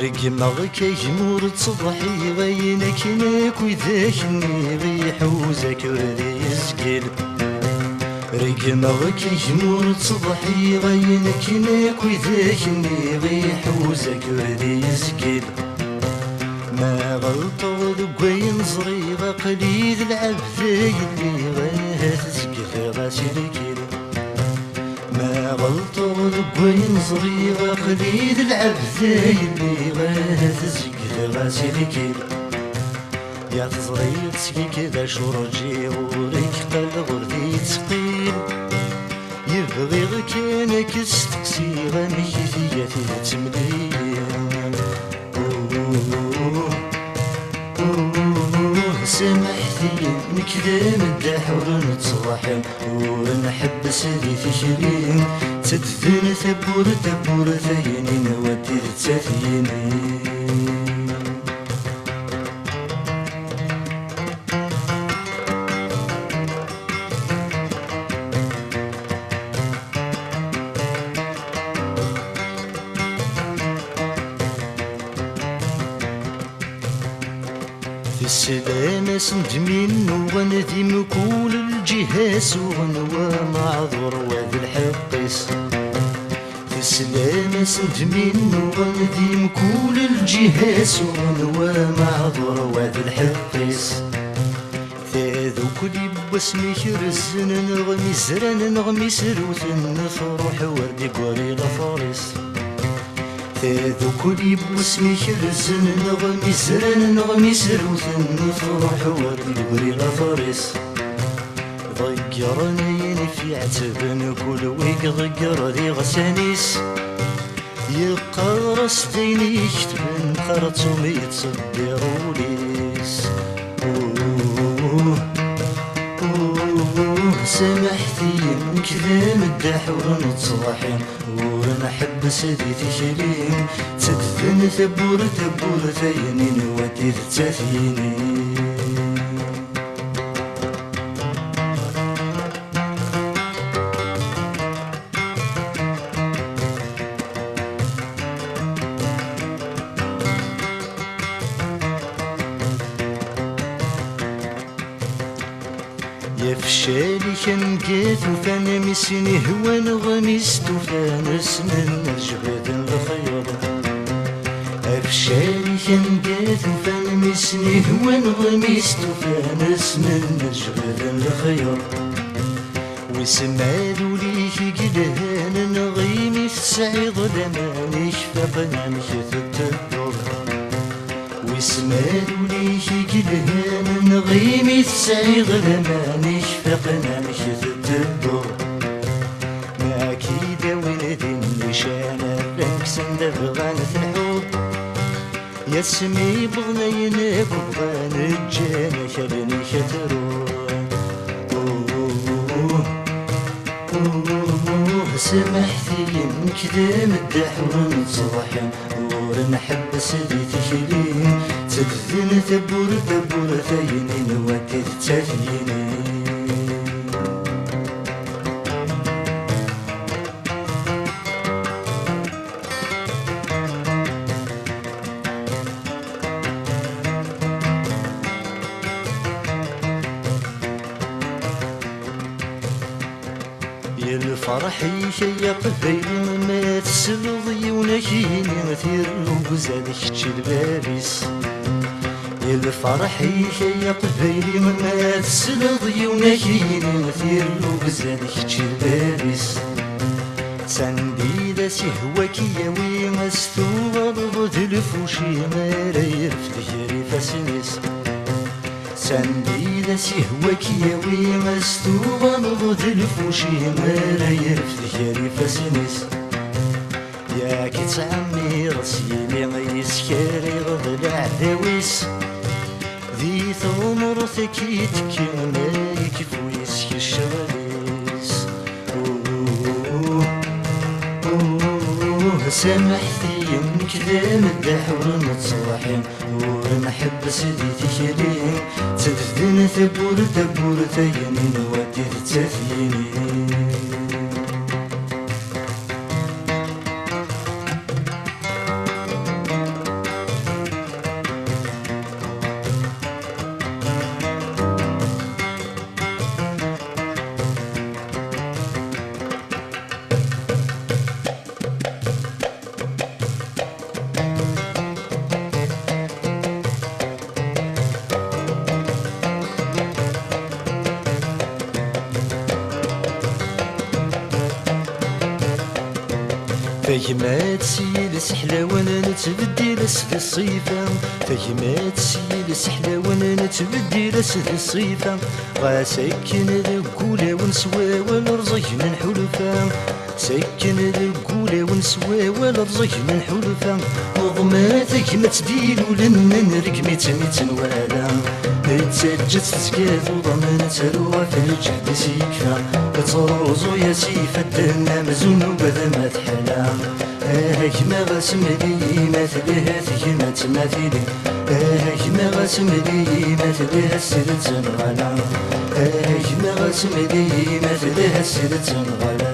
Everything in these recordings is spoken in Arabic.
رقمك يجمور تصبحي غينك ناك وذاكني غيحوزك وردي يسقل رقمك يجمور تصبحي غينك ناك وذاكني غيحوزك وردي يسقل ما غلطوا ذقوين صغيرة قليل العبد اللي غاها تسقف غاسلك ما غلطوا ذقوين صغيرة قليل العبد اللي غاها تسقف غاسلك يا تصغير تسقي كذا شرجي غورك قل غردي تسقيل يبغي غكانك استقسي غنك ثياتي تمليل سامحتي نكذا مداح ونتصاحب ونحبس ذي تشرين تدفن ثبور ثبور ثينين ودي تثينين في السلامة سندمين وغنديم كل الجهاز وغنوى معذور وذي الحقيس في السلامة سندمين وغنديم كل الجهاز وغنوى معذور وذي الحقيس ذو كل باسمي رزن نغمي زران نغمي سروثن نفرح وردي قوري لفارس ذو كل باسمي رزن نغمي زران نغمي سروثن نفرح وردي قوري لفارس ضيقرني في عتبن كل ويق ضيقر ذي غسانيس يقرص ديني يكتبن قرطهم يتصدروا ليس سامحتي نكذا مداح ونتصاحن ونحبس ذي تشرين تدفن ثبور ثبور ثينين ودي تثينين يفشالي كان قيت وفان مسيني هو نغمست وفان سنن الجباد الخير أفشالي كان قيت وفان مسيني هو نغمست وفان سنن الجباد الخير وسمالو ليك قلهان نغيمي في السعيد لما نشفقنا نشفت الدور وسمالو ليك قلهان نغيمي في السعيد لما نشفقنا نشفت الدور ما كيدا ولد النشانة ركس ندبغان في الحوض يسمي بغنينك وبغان الجانة خلني شتروح سامحتي نكذا مداح ونتصاحن ونحبس ذي تشرين تدفن ثبور ثبور ثينين ودي تثينين الفرح يشيق بين ما تسلضي ونشيني مثير وزادك البابيس الفرح يشيق بين ما تسلضي ونشيني مثير وزادك البابيس سندي سهوك يوي مستوغر ضدلفوشي ما رير فتجري فاسنس سندي سهوك يوي مستوغن ضد الفوشي ما راير فتجري فاسنس ياك تعمي رسيلي غيسكاري غض العداويس ذي ثمر ثكيتك ما يكفو يسكي الشغاليس سامحتي نكذا مداح ونتصاحن ونحبس ذي تشرين تدفن ثبور ثبور ثينين ودي تثينين فهمات سيل سحلة وانا نتبدي لسد الصيفة فهمات سيل سحلة وانا نتبدي لسد الصيفة غاسكن القولة ونسوى والرزق من حلفة سكن القولة ونسوى والرزق من حلفة نظماتك ما تديل ولما نرقمي تنوالا نتسجد تسكات وضمن تروى في الجهد سيكفى تروزو يا سيفة الدنا مزون وبدا ما تحلا ما غاسم لي ما تليها ما تماثيلي ما غاسم لي ما تليها السيرة تنغلا ما غاسم لي ما تليها السيرة تنغلا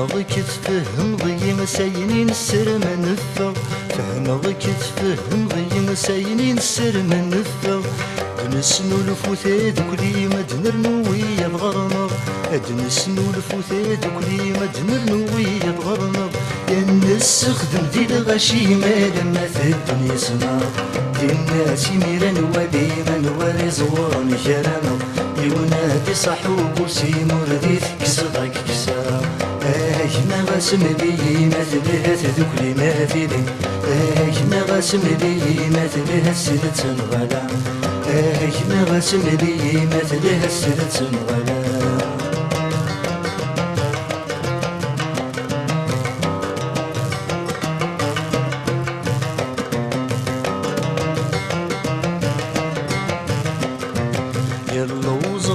فهمك تفهم ضي مساينين السر ما نفر فهمك تفهم ضي مساينين السر ما نفر دنسنو الفوثاد كلي ما دنرنو ويا بغرنر دنسنو الفوثاد كلي ما دنرنو ويا بغرنر يا الناس خدم دي الغشيمة لما في الدنيا سنار دي الناس يميران وديما وري زورن كرامر يونادي صاحو كرسي مرديت كسرك كسار ما غاسم لي ما تليها تذكري ما فيلي ما غاسم لي ما تليها السيدة تنغلا ما غاسم لي ما تليها السيدة تنغلا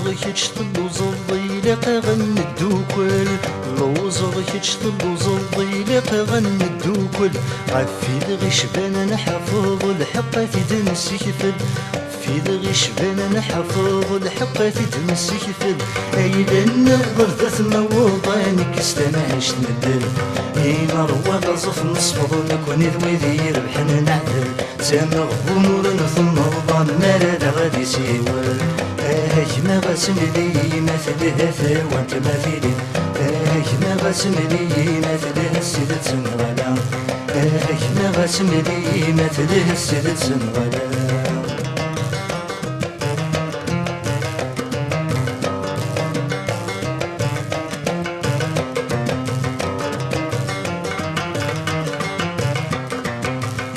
لوزغك تشطلوز الضيلة غن الدوكل لوزغك تشطلوز الضيلة غن الدوكل عفي الغشبان نحفظ الحقة تدنسي كفل في الغشبان نحفظ الحقة تدنسي كفل أيضا نقدر ذات موضانك استمعش ندل إينا روا غزف نصفض نكون ذوي ربحنا نعدل سامغ بنور ثم رضا مالا غادي سيول ما غاسم لي ما تليها وانت ما فيلي ما غاسم لي ما تليها السيدة تنغلا ما غاسم لي ما تليها السيدة تنغلا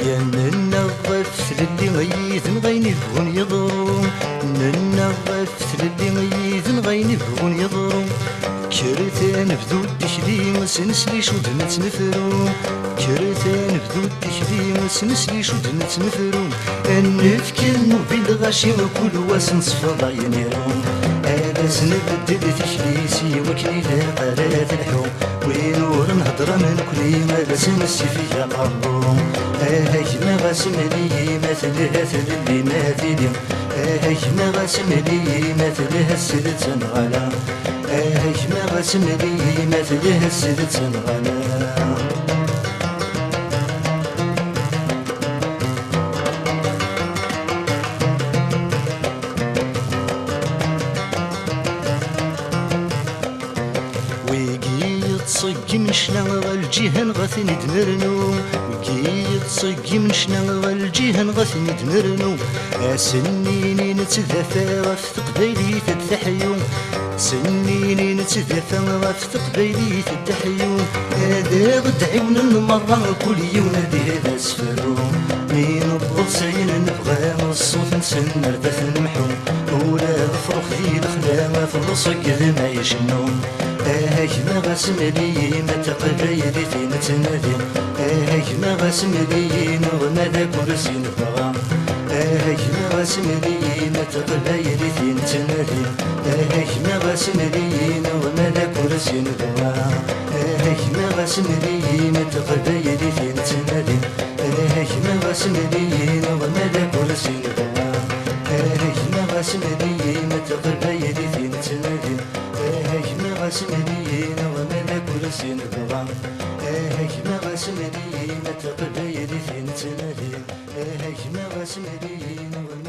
يا ننظف للي غيث نغيني بغون يضرون ننظف للي غيث نغيني بغون يضرون كرتان بدو الدخلي مسنسلي شو دنت نفرون كرتان بدو الدخلي مسنسلي شو دنت نفرون النفكر نبيل غاشي وكل واسن صفضا ينيرون أبس نبدل تشليسي وكلي لا قرات الحوم وينور نهضر من كل ما بس نسي فيها قربون ما غاسم لي ما تليها اللي ما تلي ما غاسم لي ما تليها السيدة تنغلا ما غاسم لي ما تليها السيدة تنغلا صقي من شنا الجيهان غاثني دنرنو وكي تصقي من شنا الجيهان غاثني دنرنو سنيني نتذافى غف تقبيلي تدحيو سنيني نتذافى غف تقبيلي تدحيو هذا غد عيون المرة كل يوم هذه سفرو مين الضلسين نبغى الصوت نسنر ذات المحو ولا فرخ ذي الخلا في الرصق ما يشنو ما غاسم لي ما تقبيلي في نتنادي ما غاسم لي نغنى ذا كرسي نبغى ما غاسم لي ما تقبيلي في نتنادي ما غاسم لي نغنى ذا كرسي نبغى ما غاسم لي ما تقبيلي في نتنادي ما غاسم لي نغنى ذا كرسي نبغى ما غاسم لي ما تقبيلي في نتنادي ما غاسم لي نغنى ذا كرسي نبغى ما غاسم لي ما تقبيلي في نتنادي ما غاسم لي نغنى